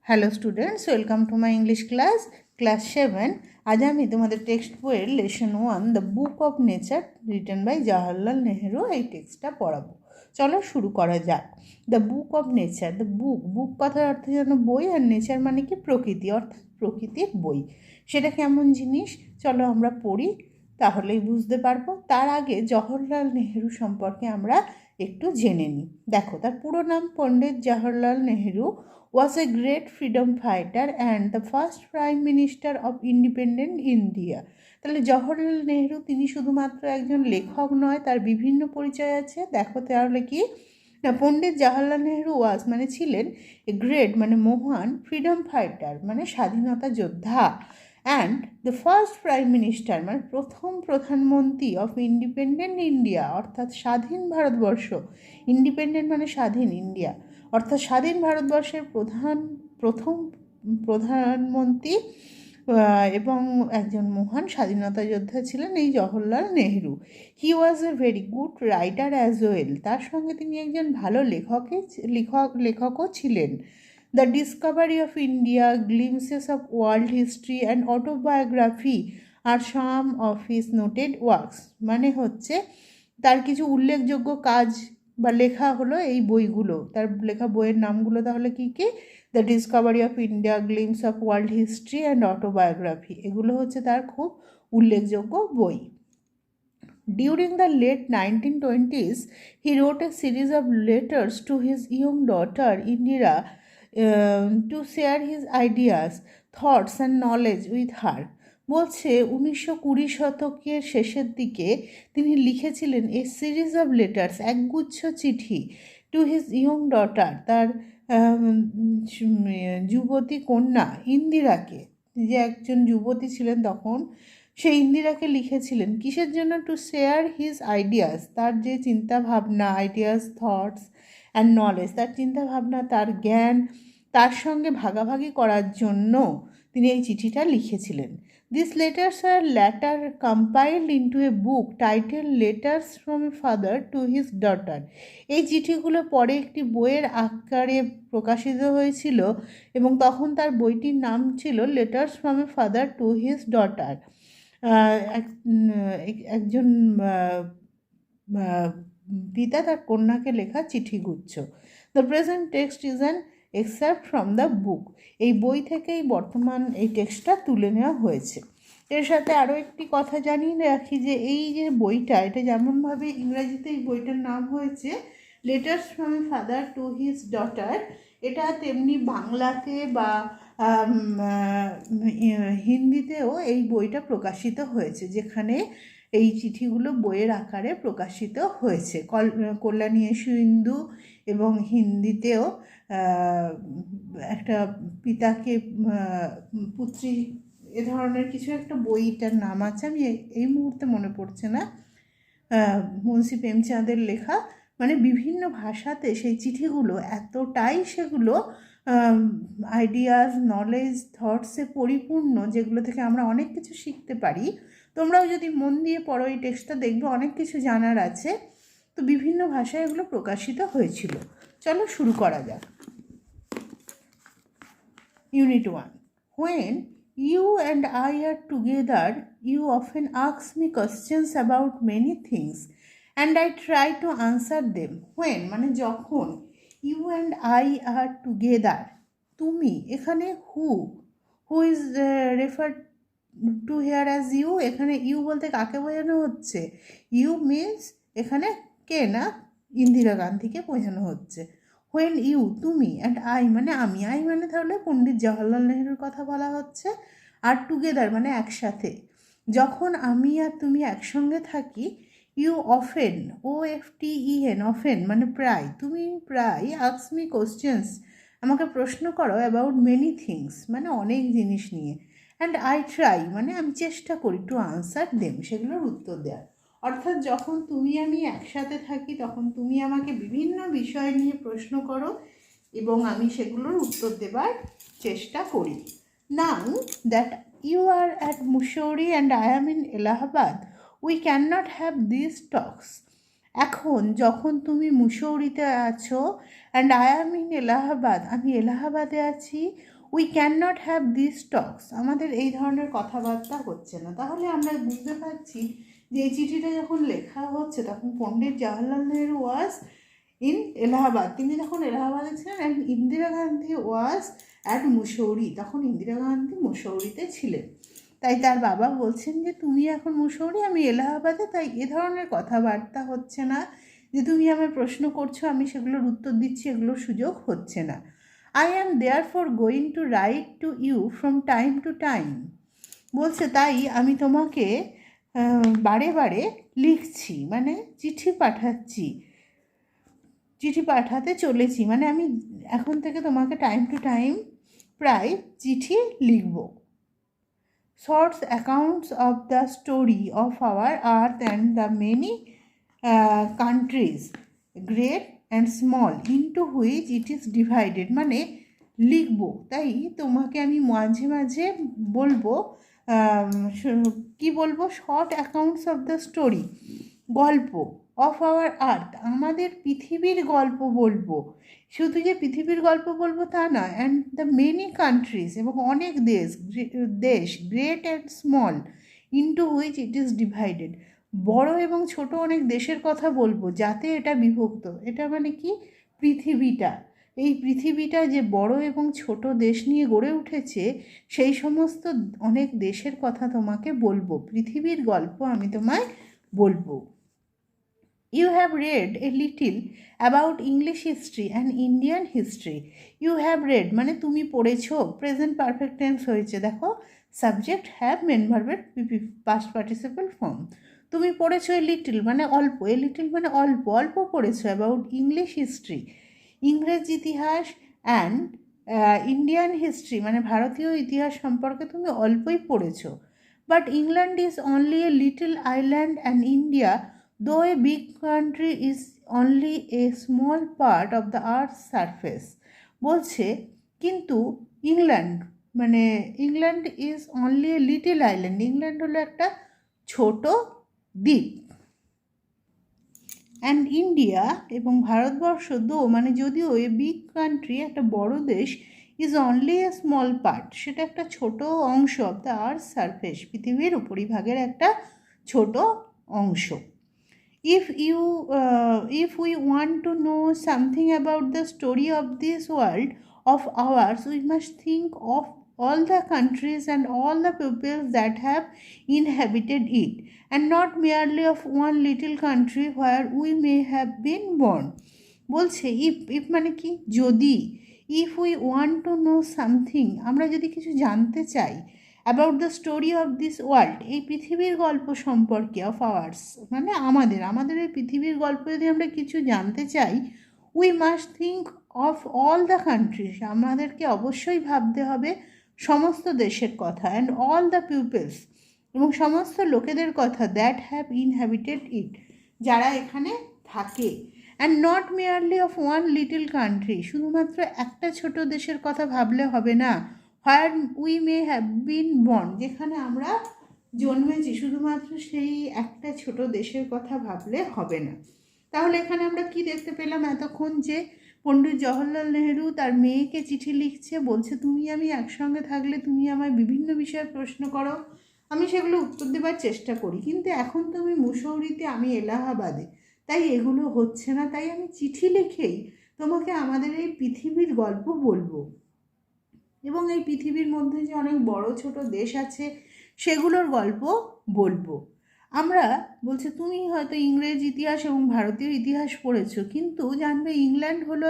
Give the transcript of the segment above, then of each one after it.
Hello students, welcome to my English class 7। আজ আমি তোমাদের টেক্সট বইয়ের lesson 1 the book of nature written by Jawaharlal Nehru এই টেক্সটটা পড়াবো। চলো শুরু করা যাক। The book of nature, the book কথার অর্থ যেন বই, আর নেচার মানে কি প্রকৃতি, অর্থাৎ প্রকৃতির বই। সেটা কেমন জিনিস চলো আমরা পড়ি, তাহলেই বুঝতে পারবো। তার আগে জওহরলাল নেহেরু সম্পর্কে আমরা একটু জেনে নিই। দেখো, তার পুরো নাম Pandit Jawaharlal Nehru was a great freedom fighter and the first prime minister of independent India. তাহলে জওহরলাল নেহেরু তিনি শুধুমাত্র একজন লেখক নয়, তার বিভিন্ন পরিচয় আছে। দেখো তাহলে কি না, পণ্ডিত জওহরলাল নেহেরু ওয়াজ মানে ছিলেন, এ গ্রেট মানে মহান, ফ্রিডম ফাইটার মানে স্বাধীনতা যোদ্ধা, and the first prime minister মানে প্রথম প্রধানমন্ত্রী অফ ইন্ডিপেন্ডেন্ট ইন্ডিয়া অর্থাৎ স্বাধীন ভারতবর্ষ। ইন্ডিপেন্ডেন্ট মানে স্বাধীন, ইন্ডিয়া অর্থাৎ স্বাধীন ভারতবর্ষের প্রথম প্রধানমন্ত্রী এবং একজন মহান স্বাধীনতা যোদ্ধা ছিলেন এই Jawaharlal Nehru. He was a very good writer as well, তার সঙ্গে তিনি একজন ভালো লেখকও ছিলেন। The discovery of India, glimpses of world history and autobiography are some of his noted works মানে হচ্ছে তার কিছু উল্লেখযোগ্য কাজ বা লেখা হলো এই বইগুলো। তার লেখা বইয়ের নামগুলো তাহলে কী কী? The discovery of India, glimpse of world history and autobiography, এগুলো হচ্ছে তার খুব উল্লেখযোগ্য বই। During the late 1920s, he wrote a series of letters to his young daughter Indira to share his ideas, thoughts and knowledge with her. বলছে 1920 শতকের শেষের দিকে তিনি লিখেছিলেন এ সিরিজ অফ লেটার্স, একগুচ্ছ চিঠি, টু হিজ ইয়ং ডটার, তার যুবতী কন্যা ইন্দিরাকে, যে একজন যুবতী ছিলেন তখন, সে ইন্দিরাকে লিখেছিলেন কিসের জন্য? টু শেয়ার হিজ আইডিয়াস, তার যে চিন্তা ভাবনা, আইডিয়াস, থটস অ্যান্ড নলেজ, তার চিন্তা ভাবনা, তার জ্ঞান তার সঙ্গে ভাগাভাগি করার জন্য তিনি এই চিঠিটা লিখেছিলেন। This letters are later compiled into a book title letters from a father to his daughter. এই চিঠিগুলো পরে একটি বইয়ের আকারে প্রকাশিত হয়েছিল এবং তখন তার বইটির নাম ছিল letters from a father to his daughter. একজন পিতা তার কন্যাকে লেখা চিঠিগুচ্ছ। The present text is an excerpt from the book, এই বই থেকেই বর্তমান এই টেক্সটটা তুলে নেওয়া হয়েছে। এর সাথে আরও একটি কথা জানিয়ে রাখি যে এই যে বইটা, এটা যেমনভাবে ইংরাজিতে এই বইটার নাম হয়েছে letters from a father to his daughter, এটা তেমনি বাংলাতে বা হিন্দিতেও এই বইটা প্রকাশিত হয়েছে, যেখানে এই চিঠিগুলো বইয়ের আকারে প্রকাশিত হয়েছে। কল্যাণী ইন্দু এবং হিন্দিতেও একটা পিতাকে পুত্রী, এ ধরনের কিছু একটা বইটার নাম আছে, আমি এই মুহূর্তে মনে পড়ছে না, মুন্সি প্রেমচাঁদের লেখা। মানে বিভিন্ন ভাষাতে সেই চিঠিগুলো এতটাই সেগুলো আইডিয়াস, নলেজ, থটসে পরিপূর্ণ, যেগুলো থেকে আমরা অনেক কিছু শিখতে পারি। তোমরাও যদি মন দিয়ে পড়ো এই টেক্সটটা, দেখবে অনেক কিছু জানার আছে। তো বিভিন্ন ভাষায় এগুলো প্রকাশিত হয়েছিল। চলো শুরু করা যাক। Unit 1. When you and I are together, you often ask me questions about many things and I try to answer them. When মানে যখন, you and I are together, তুমি, এখানে who is referred to here as you, এখানে you বলতে কাকে বোঝানো হচ্ছে? you means এখানে কে না, ইন্দিরা গান্ধীকে বোঝানো হচ্ছে। হোয়েন ইউ তুমি, অ্যান্ড আই মানে আমি, আই মানে তাহলে পণ্ডিত জওহরলাল নেহেরুর কথা বলা হচ্ছে। আর টুগেদার মানে একসাথে, যখন আমি আর তুমি একসঙ্গে থাকি। ইউ অফেন, OFTEN, অফেন মানে প্রায়, তুমি প্রায়, আস্ক মি কোশ্চেন্স আমাকে প্রশ্ন করো, অ্যাবাউট মেনি থিংস মানে অনেক জিনিস নিয়ে, অ্যান্ড আই ট্রাই মানে আমি চেষ্টা করি, টু আনসার দেম সেগুলোর উত্তর দেওয়ার। অর্থাৎ যখন তুমি আমি একসাথে থাকি তখন তুমি আমাকে বিভিন্ন বিষয় নিয়ে প্রশ্ন করো এবং আমি সেগুলোর উত্তর দেবার চেষ্টা করি। Now that you are at Mussoorie and I am in Allahabad, we can not have this talks এখন যখন তুমি মুসৌরিতে আছো and I am in Allahabad, আমি এলাহাবাদে আছি, we can not have this talks, আমাদের এই ধরনের কথাবার্তা হচ্ছে না। তাহলে আমরা বুঝতে পারছি যে এই চিঠিটা যখন লেখা হচ্ছে তখন পণ্ডিত জওয়াহরলাল নেহরু ওয়াজ ইন এলাহাবাদ, তিনি তখন এলাহাবাদে ছিলেন, and Indira Gandhi was at Mussoorie, তখন ইন্দিরা গান্ধী মুসৌরিতে ছিলেন। তাই তার বাবা বলছেন যে তুমি এখন মুসৌরি, আমি এলাহাবাদে, তাই এ ধরনের কথাবার্তা হচ্ছে না যে তুমি আমায় প্রশ্ন করছো আমি সেগুলোর উত্তর দিচ্ছি, এগুলোর সুযোগ হচ্ছে না। I am therefore going to write to you from time to time, বলছে তাই আমি তোমাকে বারে বারে লিখছি, মানে চিঠি পাঠাচ্ছি, চিঠি পাঠাতে চলেছি, মানে আমি এখন থেকে তোমাকে টাইম টু টাইম প্রায় চিঠি লিখব। Short accounts of the story of our earth and the many countries, great and small, into which it is divided, মানে লিখব, তাই তোমাকে আমি মাঝে মাঝে বলবো, কি বলবো, short accounts of the story, গল্প, অফ আওয়ার আর্থ, আমাদের পৃথিবীর গল্প বলবো, শুধু যে পৃথিবীর গল্প বলবো তা নয়, অ্যান্ড দ্য মেনি কান্ট্রিজ, এবং অনেক দেশ, great and small, into which it is divided, বড় এবং ছোট অনেক দেশের কথা বলবো যাতে এটা বিভক্ত। এটা মানে কি, পৃথিবীটা, এই পৃথিবীটা যে বড় এবং ছোট দেশ নিয়ে গড়ে উঠেছে সেই সমস্ত অনেক দেশের কথা তোমাকে বলবো, পৃথিবীর গল্প আমি তোমায় বলবো। You have read a little about English history and Indian history. You have read মানে তুমি পড়েছো, প্রেজেন্ট পারফেক্ট টেন্স হয়েছে, দেখো সাবজেক্ট হ্যাভ মেন ভার্বের পাস্ট পার্টিসিপল ফর্ম। তুমি পড়েছো এ লিটল মানে অল্প, এ লিটল মানে অল্প, অল্প পড়েছো অ্যাবাউট ইংলিশ হিস্ট্রি, ইংরেজ ইতিহাস, অ্যান্ড ইন্ডিয়ান হিস্ট্রি মানে ভারতীয় ইতিহাস সম্পর্কে তুমি অল্পই পড়েছো। But England is only a little island and India, though a big country, is only a small part of the earth's surface, বলছে কিন্তু ইংল্যান্ড মানে England is only a little island, England হলো একটা ছোট দ্বীপ, অ্যান্ড ইন্ডিয়া এবং ভারতবর্ষ দো মানে যদিও এ বিগ কান্ট্রি একটা বড় দেশ, is only a small part সেটা একটা ছোট অংশ, অফ দ্য আর্থ সারফেস পৃথিবীর উপরিভাগের একটা ছোট অংশ। If we want to know something about the story of this world of ours, we must think of all the countries and all the peoples that have inhabited it, and not merely of one little country where we may have been born. বলছে if মানে কি, যদি, if we want to know something, আমরা যদি কিছু জানতে চাই, about the story of this world, এই পৃথিবীর গল্প সম্পর্কে, অফ আওয়ার্স মানে আমাদের এই পৃথিবীর গল্প যদি আমরা কিছু জানতে চাই, we must think of all the countries, আমাদেরকে অবশ্যই ভাবতে হবে সমস্ত দেশের কথা, অ্যান্ড অল দ্য পিপলস এবং সমস্ত লোকেদের কথা, দ্যাট হ্যাভ ইনহ্যাবিটেড ইট যারা এখানে থাকে, and not merely of one little country, শুধুমাত্র একটা ছোট দেশের কথা ভাবলে হবে না, where we may have been born, যেখানে আমরা জন্মেছি, শুধুমাত্র সেই একটা ছোট দেশের কথা ভাবলে হবে না। তাহলে এখানে আমরা কি দেখতে পেলাম এতক্ষণ, যে পণ্ডিত জওহরলাল নেহরু তার মেয়েকে চিঠি লিখছে, বলছে তুমি আমি একসঙ্গে থাকলে তুমি আমায় বিভিন্ন বিষয়ে প্রশ্ন করো, আমি সেগুলো উত্তর দেবার চেষ্টা করি, কিন্তু এখন তুমি মুসৌরিতে, আমি এলাহাবাদে, তাই এগুলো হচ্ছে না, তাই আমি চিঠি লিখেই তোমাকে আমাদের এই পৃথিবীর গল্প বলবো, এবং এই পৃথিবীর মধ্যে যে অনেক বড় ছোট দেশ আছে সেগুলোর গল্প বলবো। আমরা বলছে তুমি হয়তো ইংরেজ ইতিহাস এবং ভারতীয় ইতিহাস পড়েছো, কিন্তু জানবে ইংল্যান্ড হলো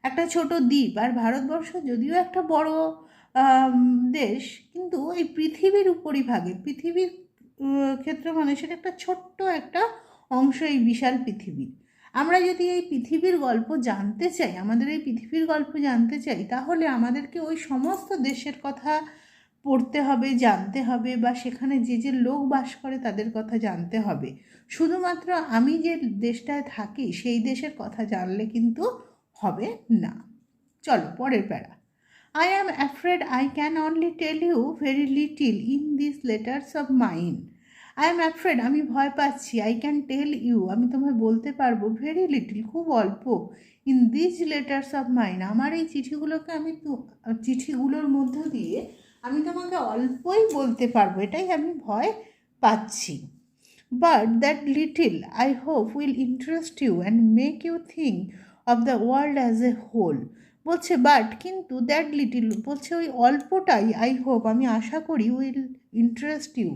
একটা ছোট দ্বীপ, আর ভারতবর্ষ যদিও একটা বড় দেশ, কিন্তু এই পৃথিবীর উপরিভাগে, পৃথিবীর ক্ষেত্রে মানে সেটা একটা ছোট্ট একটা অংশ এই বিশাল পৃথিবীর। আমরা যদি এই পৃথিবীর গল্প জানতে চাই, আমাদের এই পৃথিবীর গল্প জানতে চাই, তাহলে আমাদেরকে ওই সমস্ত দেশের কথা পড়তে হবে, জানতে হবে, বা সেখানে যে যে লোক বাস করে তাদের কথা জানতে হবে। শুধুমাত্র আমি যে দেশটায় থাকি সেই দেশের কথা জানলে কিন্তু হবে না। চলো পরের প্যারা। I am afraid I can only tell you very little in these letters of mine. I am afraid, আমি ভয় পাচ্ছি। আই ক্যান টেল ইউ, আমি তোমায় বলতে পারবো, ভেরি লিটল, খুব অল্প। In this letters of mine, আমার এই চিঠিগুলোকে চিঠিগুলোর মধ্য দিয়ে আমি তোমাকে অল্পই বলতে পারবো, এটাই আমি ভয় পাচ্ছি। But that little I hope will interest you and make you think of the world as a whole. বলছে বাট, কিন্তু দ্যাট লিটিল, বলছে ওই অল্পটাই, আই হোপ, আমি আশা করি, উইল ইন্টারেস্ট ইউ,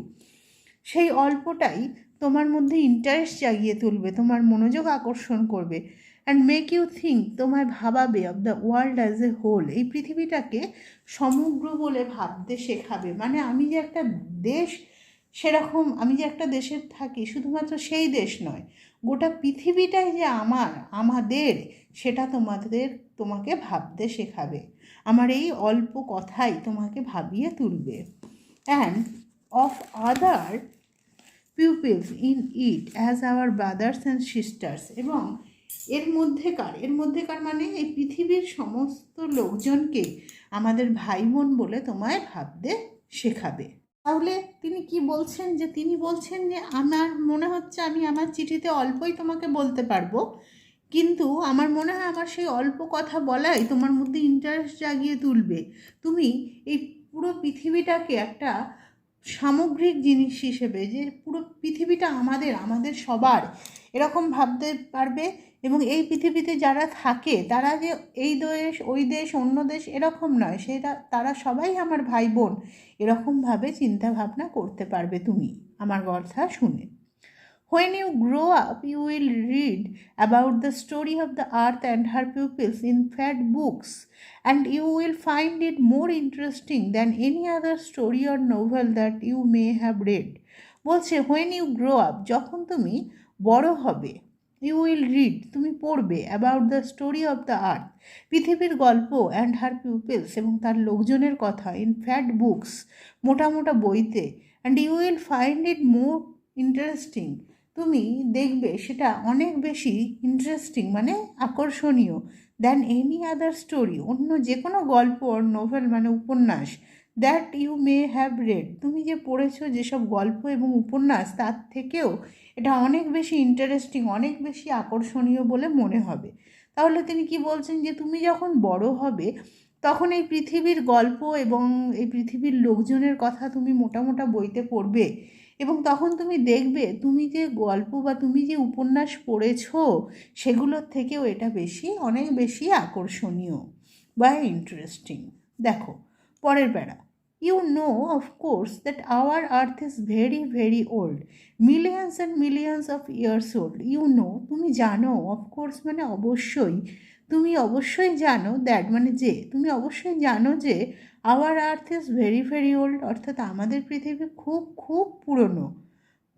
সেই অল্পটাই তোমার মধ্যে ইন্টারেস্ট জাগিয়ে তুলবে, তোমার মনোযোগ আকর্ষণ করবে। অ্যান্ড মেক ইউ থিঙ্ক, তোমায় ভাবাবে, of the world as a whole, এই পৃথিবীটাকে সমগ্র বলে ভাবতে শেখাবে। মানে আমি যে একটা দেশ, সেরকম আমি যে একটা দেশে থাকি, শুধুমাত্র সেই দেশ নয়, গোটা পৃথিবীটাই যে আমাদের, সেটা তোমাকে ভাবতে শেখাবে। আমার এই অল্প কথাই তোমাকে ভাবিয়ে তুলবে। And of other pupils in it as our brothers and sisters, এবং এর মধ্যেকার মানে এই পৃথিবীর সমস্ত লোকজনকে আমাদের ভাই বোন বলে তোমায় ভাবতে শেখাবে। তাহলে তিনি বলছেন যে আমার মনে হচ্ছে আমি আমার চিঠিতে অল্পই তোমাকে বলতে পারবো, কিন্তু আমার মনে হয় আমার সেই অল্প কথা বলাই তোমার মধ্যে ইন্টারেস্ট জাগিয়ে তুলবে। তুমি এই পুরো পৃথিবীটাকে একটা সামগ্রিক জিনিস হিসেবে, যে পুরো পৃথিবীটা আমাদের সবার, এরকম ভাবতে পারবে। এবং এই পৃথিবীতে যারা থাকে তারা যে এই দেশ ওই দেশ অন্য দেশ এরকম নয়, তারা সবাই আমার ভাই বোন, এরকমভাবে চিন্তা ভাবনা করতে পারবে তুমি আমার কথা শুনে। When you grow up, you will read about the story of the earth and her peoples in fat books, and you will find it more interesting than any other story or novel that you may have read. বলছে when you grow up, যখন তুমি বড় হবে, you will read, তুমি পড়বে, about the story of the earth, পৃথিবীর গল্প, and her peoples, এবং তার লোকজনের কথা, in fat books, মোটা মোটা বইতে, and you will find it more interesting, তুমি দেখবে সেটা অনেক বেশি ইন্টারেস্টিং মানে আকর্ষণীয়, দ্যান এনি আদার স্টোরি, অন্য যে কোনো গল্প আর নোভেল মানে উপন্যাস, that you may have read, তুমি যে পড়েছো যেসব গল্প এবং উপন্যাস, তার থেকেও এটা অনেক বেশি ইন্টারেস্টিং, অনেক বেশি আকর্ষণীয় বলে মনে হবে। তাহলে তিনি কি বলছেন, যে তুমি যখন বড় হবে তখন এই পৃথিবীর গল্প এবং এই পৃথিবীর লোকজনের কথা তুমি মোটা মোটা বইতে পড়বে, এবং তখন তুমি দেখবে তুমি যে গল্প বা তুমি যে উপন্যাস পড়েছো সেগুলোর থেকেও এটা অনেক বেশি আকর্ষণীয় বা ইন্টারেস্টিং। দেখো পরের para, you know of course that our earth is very very old, millions and millions of years old. You know, তুমি জানো, অফকোর্স মানে অবশ্যই, তুমি অবশ্যই জানো, দ্যাট মানে যে, তুমি অবশ্যই জানো যে our earth is very very old, অর্থাৎ আমাদের পৃথিবী খুব খুব পুরনো।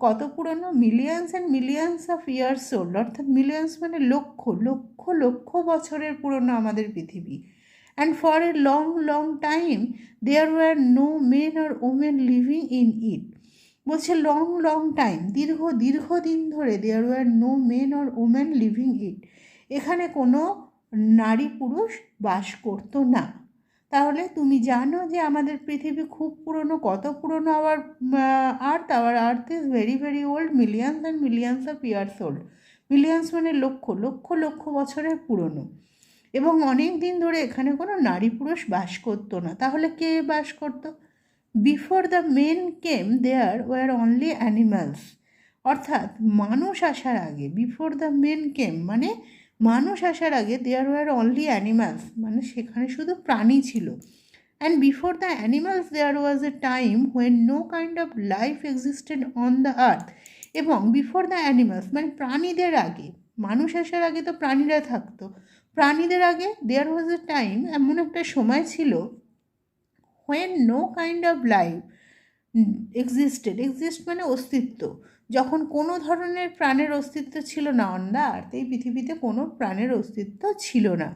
কত পুরনো? Millions and millions of years old, অর্থাৎ মিলিয়ন্স মানে লক্ষ লক্ষ লক্ষ বছরের পুরনো আমাদের পৃথিবী। And for a long long time there were no men or women living in it. বলছে লং লং টাইম, দীর্ঘদিন ধরে, there were no men or women living it, এখানে কোনো নারী পুরুষ বাস করতো না। তাহলে তুমি জানো যে আমাদের পৃথিবী খুব পুরনো, কত পুরনো? Our earth is very very old, millions and millions of years old, millions মানে লক্ষ লক্ষ লক্ষ বছরের পুরনো, এবং অনেক দিন ধরে এখানে কোনো নারী পুরুষ বাস করতো না। তাহলে কে বাস করতো? Before the men came there were only animals, অর্থাৎ মানুষ আসার আগে, বিফোর দ্য মেন কেম মানে মানুষ আসার আগে, দেয়ার ওয়ার অনলি অ্যানিমালস মানে সেখানে শুধু প্রাণী ছিল। And before the animals there was a time when no kind of life existed on the earth, এবং বিফোর দ্য অ্যানিমালস মানে প্রাণীদের আগে, মানুষ আসার আগে তো প্রাণীরা থাকতো, প্রাণীদের আগে দেয়ার ওয়াজ এ টাইম, এমন একটা সময় ছিল, when no kind of life exist মানে অস্তিত্ব, যখন কোনো ধরনের প্রাণের অস্তিত্ব ছিল না অন দ্য আর্থ, এই পৃথিবীতে কোনো প্রাণের অস্তিত্ব ছিল না।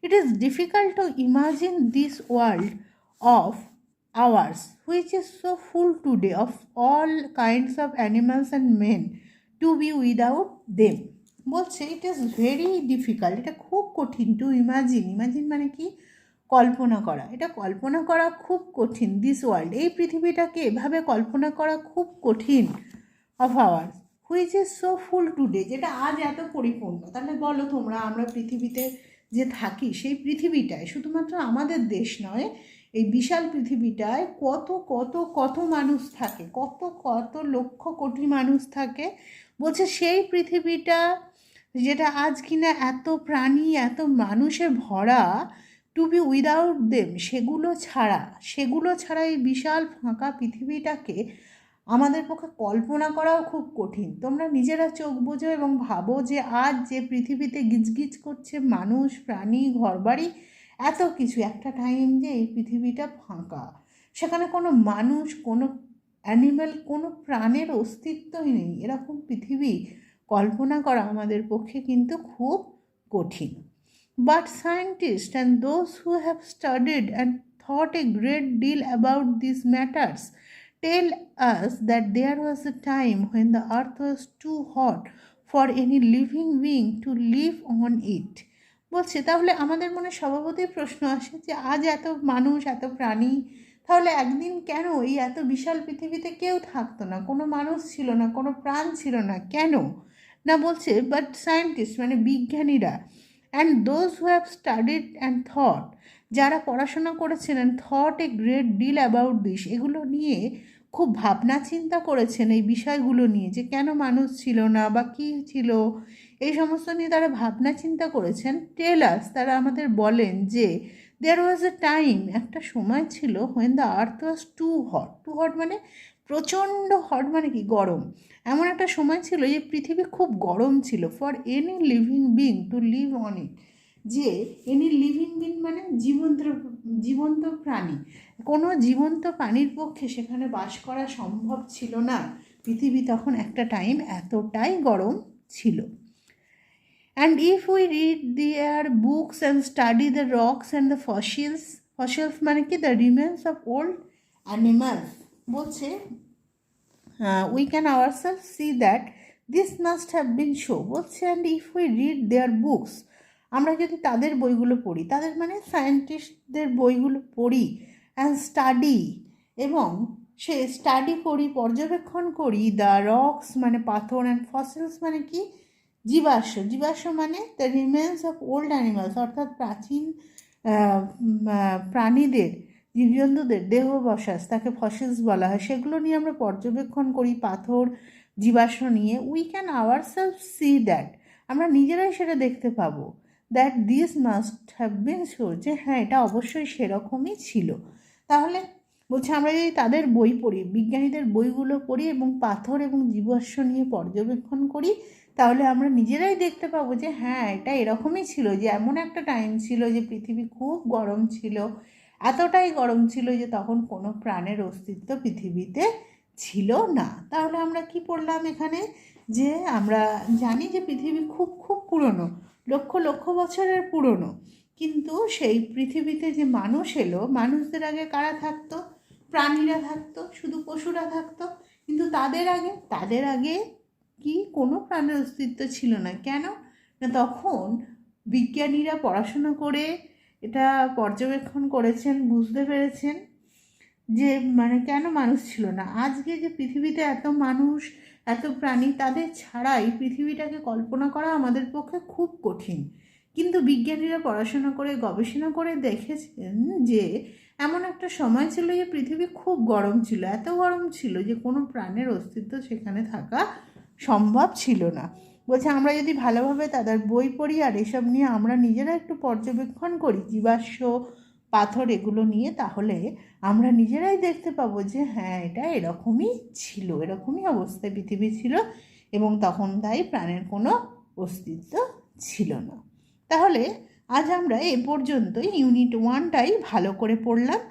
It is difficult to imagine this world of ours which is so full today of all kinds of animals and men to be without them. বলছে ইট ইজ ভেরি ডিফিকাল্ট, এটা খুব কঠিন, টু ইমাজিন মানে কি? কল্পনা করা, এটা কল্পনা করা খুব কঠিন, দিস ওয়ার্ল্ড এই পৃথিবীটাকে এভাবে কল্পনা করা খুব কঠিন, of ours which is so full today, যেটা আজ এত পরিপূর্ণ। তাহলে বলো তোমরা, আমরা পৃথিবীতে যে থাকি সেই পৃথিবীটায় শুধুমাত্র আমাদের দেশ নয়, এই বিশাল পৃথিবীটায় কত কত কত মানুষ থাকে, কত কত লক্ষ কোটি মানুষ থাকে। বলছে সেই পৃথিবীটা যেটা আজ কিনা এত প্রাণী এত মানুষে ভরা, টু বি উইদাউট দেম, সেগুলো ছাড়া এই বিশাল ফাঁকা পৃথিবীটাকে আমাদের পক্ষে কল্পনা করাও খুব কঠিন। তোমরা নিজেরা চোখ বোঝো এবং ভাবো যে আজ যে পৃথিবীতে গিজগিজ করছে মানুষ, প্রাণী, ঘরবাড়ি, এত কিছু, একটা টাইম যে এই পৃথিবীটা ফাঁকা, সেখানে কোনো মানুষ, কোনো অ্যানিম্যাল, কোনো প্রাণের অস্তিত্বই নেই, এরকম পৃথিবী কল্পনা করা আমাদের পক্ষে কিন্তু খুব কঠিন। But scientists and those who have studied and thought a great deal about these matters tell us that there was a time when the earth was too hot for any living being to live on it. বলছে তাহলে আমাদের মনে স্বভাবতই প্রশ্ন আসে যে আজ এত মানুষ, এত প্রাণী, তাহলে একদিন কেন এই এত বিশাল পৃথিবীতে কেউ থাকতো না, কোনো মানুষ ছিল না, কোনো প্রাণ ছিল না, কেন না? বলছে বাট সায়েন্টিস্ট মানে বিজ্ঞানীরা, and those who have studied and thought, যারা পড়াশোনা করেছেন, and thought a great deal about this, এগুলো নিয়ে খুব ভাবনা চিন্তা করেছেন, এই বিষয়গুলো নিয়ে যে কেন মানুষ ছিল না বা কী ছিল, এই সমস্ত নিয়ে তারা ভাবনা চিন্তা করেছেন। টেলাস, তারা আমাদের বলেন যে দেয়ার ওয়াজ এ টাইম, একটা সময় ছিল, when the earth was too hot মানে প্রচণ্ড হট, মানে কি গরম, এমন একটা সময় ছিল যে পৃথিবী খুব গরম ছিল, for any living being to live on it, যে এনি লিভিং বিং মানে জীবন্ত প্রাণী, কোনো জীবন্ত প্রাণীর পক্ষে সেখানে বাস করা সম্ভব ছিল না। পৃথিবী তখন একটা টাইম এতটাই গরম ছিল। And if we read their books and study the rocks and the fossils মানে কি the remains of old animals, বলছে we can ourselves see that this must have been so, বলছে and if we read their books, আমরা যদি তাদের বইগুলো পড়ি, তাদের মানে সায়েন্টিস্টদের বইগুলো পড়ি, অ্যান্ড স্টাডি, এবং সে স্টাডি করি, পর্যবেক্ষণ করি, দ্য রক্স মানে পাথর, অ্যান্ড ফসিলস মানে কি জীবাশ্ম মানে the remains of old animals, অর্থাৎ প্রাচীন প্রাণীদের, জীবজন্তুদের দেহবসাস, তাকে ফসিলস বলা হয়, সেগুলো নিয়ে আমরা পর্যবেক্ষণ করি, পাথর, জীবাশ্ম নিয়ে। We can ourself see that, আমরা নিজেরাই সেটা দেখতে পাবো, that this must have been so, যে হ্যাঁ এটা অবশ্যই সেরকমই ছিল। তাহলে বলছে আমরা যদি তাদের বই পড়ি, বিজ্ঞানীদের বইগুলো পড়ি এবং পাথর এবং জীবাশ্ম নিয়ে পর্যবেক্ষণ করি, তাহলে আমরা নিজেরাই দেখতে পাবো যে হ্যাঁ এটা এরকমই ছিল, যে এমন একটা টাইম ছিল যে পৃথিবী খুব গরম ছিল, এতটাই গরম ছিল যে তখন কোনো প্রাণের অস্তিত্ব পৃথিবীতে ছিল না। তাহলে আমরা কি পড়লাম এখানে, যে আমরা জানি যে পৃথিবী খুব খুব পুরনো, লক্ষ লক্ষ বছরের পুরনো, কিন্তু সেই পৃথিবীতে যে মানুষ এলো, মানুষদের আগে কারা থাকতো? প্রাণীরা থাকতো, শুধু পশুরা থাকতো, কিন্তু তাদের আগে কি কোনো প্রাণের অস্তিত্ব ছিল না। কেন না? তখন বিজ্ঞানীরা পড়াশোনা করে এটা পর্যবেক্ষণ করেছেন, বুঝতে পেরেছেন যে মানে কেন মানুষ ছিল না। আজকে যে পৃথিবীতে এত মানুষ, এত প্রাণী, তাদের ছাড়াই পৃথিবীটাকে কল্পনা করা আমাদের পক্ষে খুব কঠিন। কিন্তু বিজ্ঞানীরা পড়াশোনা করে, গবেষণা করে দেখেছেন যে এমন একটা সময় ছিল যে পৃথিবী খুব গরম ছিল, এত গরম ছিল যে কোনো প্রাণের অস্তিত্ব সেখানে থাকা সম্ভব ছিল না। বলছে আমরা যদি ভালোভাবে তাদের বই পড়ি আর এসব নিয়ে আমরা নিজেরা একটু পর্যবেক্ষণ করি, জীবাশ্ম, পাথর এগুলো নিয়ে, তাহলে আমরা নিজেরাই দেখতে পাবো যে হ্যাঁ এটা এরকমই ছিল, এরকমই অবস্থায় পৃথিবী ছিল, এবং তখন তাই প্রাণের কোনো অস্তিত্ব ছিল না। তাহলে আজ আমরা এ পর্যন্তই ইউনিট 1টাই ভালো করে পড়লাম।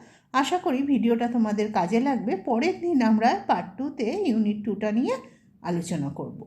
আশা করি ভিডিওটা তোমাদের কাজে লাগবে। পরের দিন আমরা পার্ট 2তে ইউনিট 2টা নিয়ে আলোচনা করব।